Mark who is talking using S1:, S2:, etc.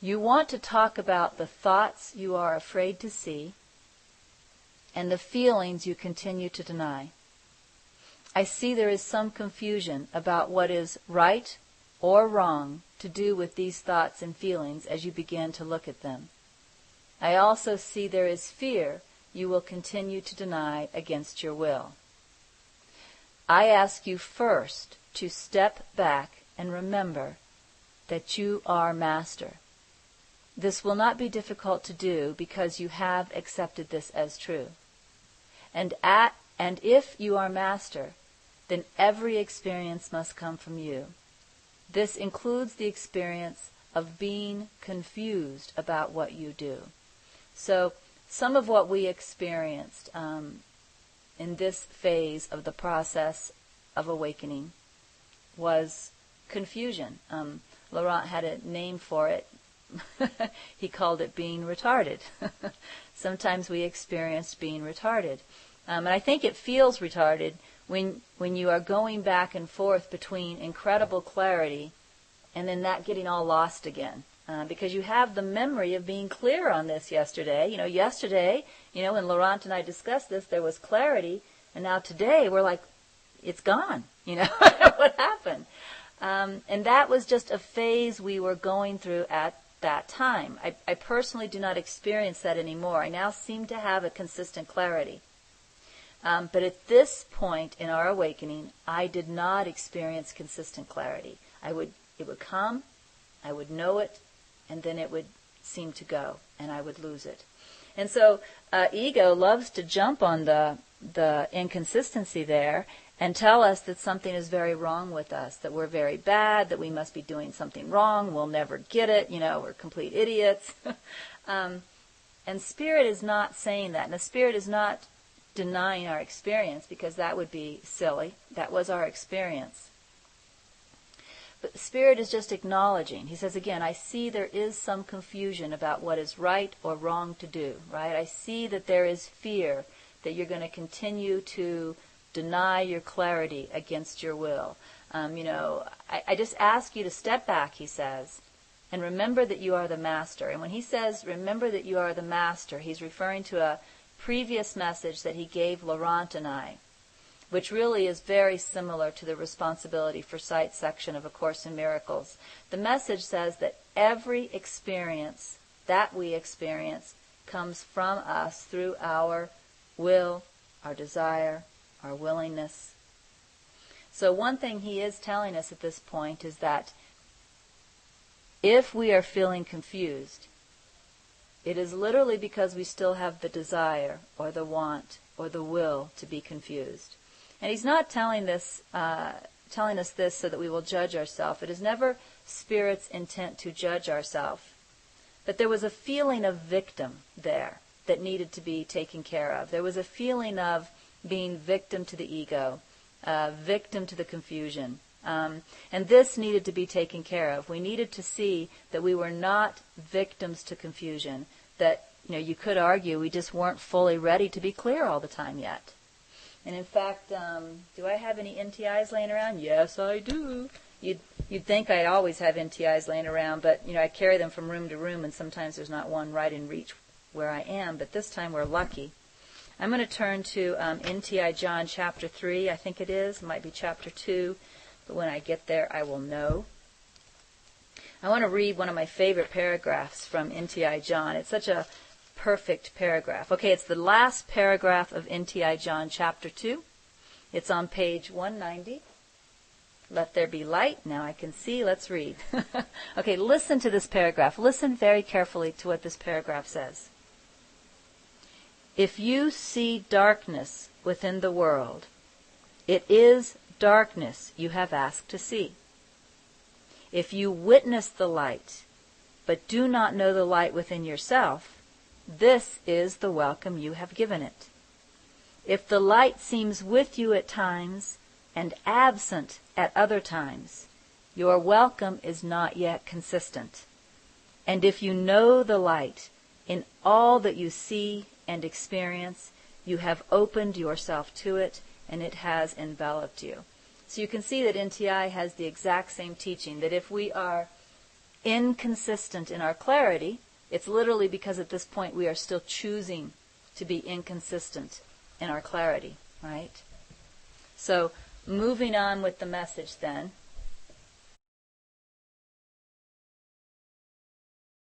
S1: You want to talk about the thoughts you are afraid to see and the feelings you continue to deny. I see there is some confusion about what is right or wrong to do with these thoughts and feelings as you begin to look at them. I also see there is fear you will continue to deny against your will. I ask you first to step back and remember that you are master. This will not be difficult to do because you have accepted this as true. And if you are master, then every experience must come from you. This includes the experience of being confused about what you do. So some of what we experienced in this phase of the process of awakening was confusion. Laurent had a name for it. He called it being retarded. Sometimes we experienced being retarded. And I think it feels retarded when you are going back and forth between incredible clarity and then that getting all lost again. Because you have the memory of being clear on this yesterday. Yesterday, when Laurent and I discussed this, there was clarity, and now today we're like, it's gone. What happened? And that was just a phase we were going through at that time. I personally do not experience that anymore. I now seem to have a consistent clarity. But at this point in our awakening, I did not experience consistent clarity. It would come, I would know it, and then it would seem to go, and I would lose it. And so ego loves to jump on the inconsistency there and tell us that something is very wrong with us, that we're very bad, that we must be doing something wrong, we'll never get it, we're complete idiots. And Spirit is not saying that. And the Spirit is not denying our experience, because that would be silly. That was our experience. But the Spirit is just acknowledging. He says again, I see there is some confusion about what is right or wrong to do, right? I see that there is fear that you're going to continue to deny your clarity against your will. I just ask you to step back, he says, and remember that you are the master. And when he says, remember that you are the master, he's referring to a previous message that he gave Laurent and I, which really is very similar to the responsibility for sight section of A Course in Miracles. The message says that every experience that we experience comes from us through our will, our desire, our willingness. So one thing he is telling us at this point is that if we are feeling confused, it is literally because we still have the desire or the want or the will to be confused. And he's not telling us this so that we will judge ourselves. It is never Spirit's intent to judge ourselves. But there was a feeling of victim there that needed to be taken care of. There was a feeling of being victim to the ego, victim to the confusion. And this needed to be taken care of. We needed to see that we were not victims to confusion, that you could argue we just weren't fully ready to be clear all the time yet. And in fact, do I have any NTIs laying around? Yes, I do. You'd think I'd always have NTIs laying around, but I carry them from room to room, and sometimes there's not one right in reach where I am. But this time we're lucky. I'm going to turn to NTI John chapter 3, I think it is. It might be chapter 2, but when I get there, I will know. I want to read one of my favorite paragraphs from NTI John. It's such a perfect paragraph. Okay, it's the last paragraph of NTI John chapter 2. It's on page 190. Let there be light. Now I can see. Let's read. Okay, listen to this paragraph. Listen very carefully to what this paragraph says. If you see darkness within the world, it is darkness you have asked to see. If you witness the light, but do not know the light within yourself, this is the welcome you have given it. If the light seems with you at times and absent at other times, your welcome is not yet consistent. And if you know the light in all that you see and experience, you have opened yourself to it, and it has enveloped you. So you can see that NTI has the exact same teaching, that if we are inconsistent in our clarity, it's literally because at this point we are still choosing to be inconsistent in our clarity, right? So, moving on with the message then.